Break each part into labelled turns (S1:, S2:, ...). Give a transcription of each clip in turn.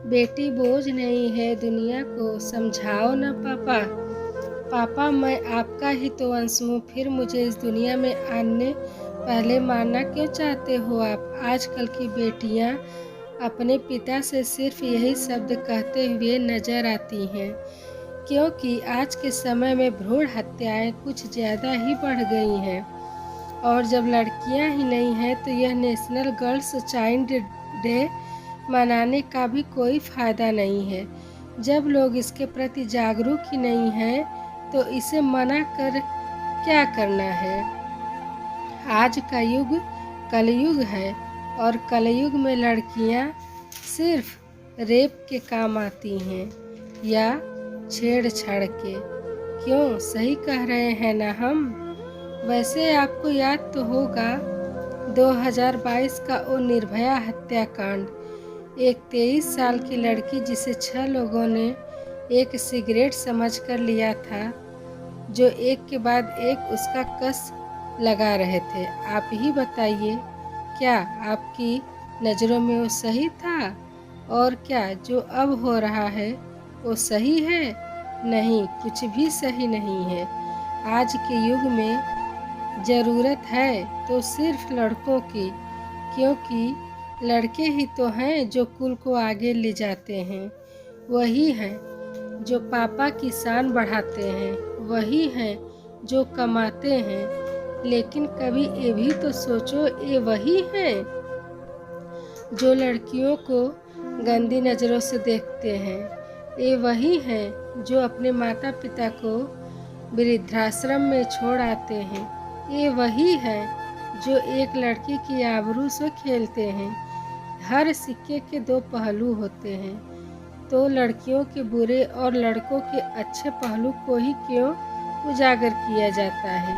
S1: बेटी बोझ नहीं है दुनिया को, समझाओ ना पापा। पापा मैं आपका ही तो अंश हूँ, फिर मुझे इस दुनिया में आने पहले मारना क्यों चाहते हो आप। आजकल की बेटियाँ अपने पिता से सिर्फ यही शब्द कहते हुए नजर आती हैं, क्योंकि आज के समय में भ्रूण हत्याएं कुछ ज़्यादा ही बढ़ गई हैं। और जब लड़कियां ही नहीं हैं तो यह नेशनल गर्ल्स चाइल्ड डे मनाने का भी कोई फ़ायदा नहीं है। जब लोग इसके प्रति जागरूक ही नहीं हैं तो इसे मना कर क्या करना है। आज का युग कलयुग है और कलयुग में लड़कियां सिर्फ रेप के काम आती हैं या छेड़छाड़ के। क्यों, सही कह रहे हैं ना हम। वैसे आपको याद तो होगा 2022 का वो निर्भया हत्याकांड। एक 23 साल की लड़की जिसे 6 लोगों ने एक सिगरेट समझकर लिया था, जो एक के बाद एक उसका कस लगा रहे थे। आप ही बताइए, क्या आपकी नज़रों में वो सही था? और क्या जो अब हो रहा है वो सही है? नहीं, कुछ भी सही नहीं है। आज के युग में ज़रूरत है तो सिर्फ लड़कों की, क्योंकि लड़के ही तो हैं जो कुल को आगे ले जाते हैं। वही हैं जो पापा की शान बढ़ाते हैं, वही हैं जो कमाते हैं। लेकिन कभी ये भी तो सोचो, ये वही हैं जो लड़कियों को गंदी नज़रों से देखते हैं। ये वही हैं जो अपने माता पिता को वृद्धाश्रम में छोड़ आते हैं। ये वही हैं जो एक लड़की की आबरू से खेलते हैं। हर सिक्के के दो पहलू होते हैं, तो लड़कियों के बुरे और लड़कों के अच्छे पहलू को ही क्यों उजागर किया जाता है।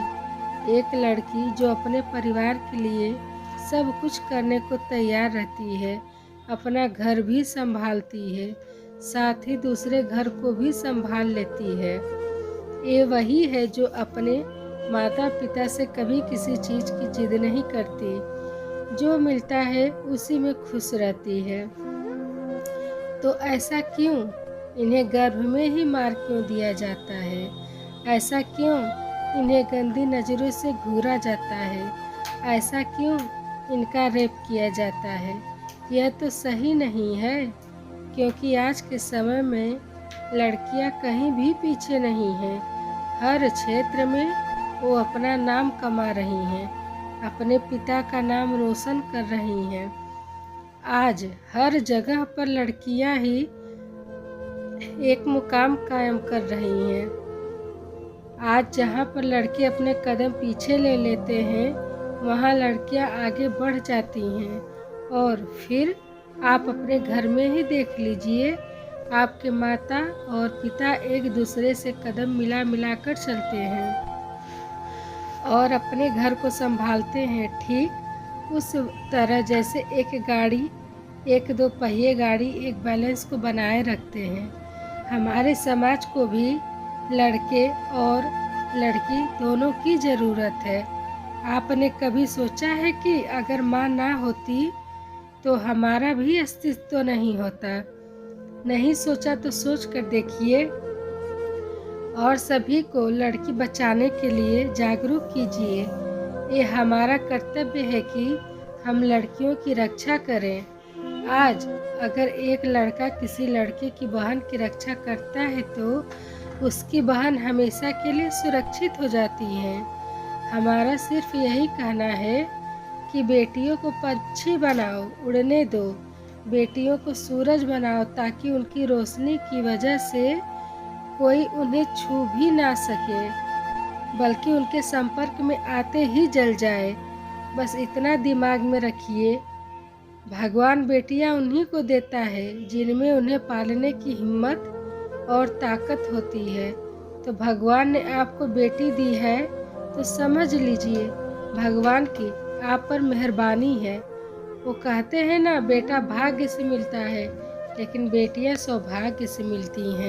S1: एक लड़की जो अपने परिवार के लिए सब कुछ करने को तैयार रहती है, अपना घर भी संभालती है, साथ ही दूसरे घर को भी संभाल लेती है। ये वही है जो अपने माता पिता से कभी किसी चीज़ की जिद नहीं करती, जो मिलता है उसी में खुश रहती है। तो ऐसा क्यों इन्हें गर्भ में ही मार क्यों दिया जाता है? ऐसा क्यों इन्हें गंदी नज़रों से घूरा जाता है? ऐसा क्यों इनका रेप किया जाता है? यह तो सही नहीं है, क्योंकि आज के समय में लड़कियां कहीं भी पीछे नहीं हैं। हर क्षेत्र में वो अपना नाम कमा रही हैं, अपने पिता का नाम रोशन कर रही हैं। आज हर जगह पर लड़कियां ही एक मुकाम कायम कर रही हैं। आज जहां पर लड़के अपने कदम पीछे ले लेते हैं, वहां लड़कियां आगे बढ़ जाती हैं। और फिर आप अपने घर में ही देख लीजिए, आपके माता और पिता एक दूसरे से कदम मिला मिलाकर चलते हैं और अपने घर को संभालते हैं, ठीक उस तरह जैसे एक गाड़ी, एक दो पहिए गाड़ी एक बैलेंस को बनाए रखते हैं। हमारे समाज को भी लड़के और लड़की दोनों की ज़रूरत है। आपने कभी सोचा है कि अगर माँ ना होती तो हमारा भी अस्तित्व नहीं होता? नहीं सोचा तो सोच कर देखिए। और सभी को लड़की बचाने के लिए जागरूक कीजिए। ये हमारा कर्तव्य है कि हम लड़कियों की रक्षा करें। आज अगर एक लड़का किसी लड़के की बहन की रक्षा करता है तो उसकी बहन हमेशा के लिए सुरक्षित हो जाती है। हमारा सिर्फ यही कहना है कि बेटियों को पक्षी बनाओ, उड़ने दो। बेटियों को सूरज बनाओ ताकि उनकी रोशनी की वजह से कोई उन्हें छू भी ना सके, बल्कि उनके संपर्क में आते ही जल जाए। बस इतना दिमाग में रखिए, भगवान बेटियां उन्हीं को देता है जिनमें उन्हें पालने की हिम्मत और ताकत होती है। तो भगवान ने आपको बेटी दी है तो समझ लीजिए भगवान की आप पर मेहरबानी है। वो कहते हैं ना, बेटा भाग्य से मिलता है, लेकिन बेटियां सौभाग्य से मिलती हैं।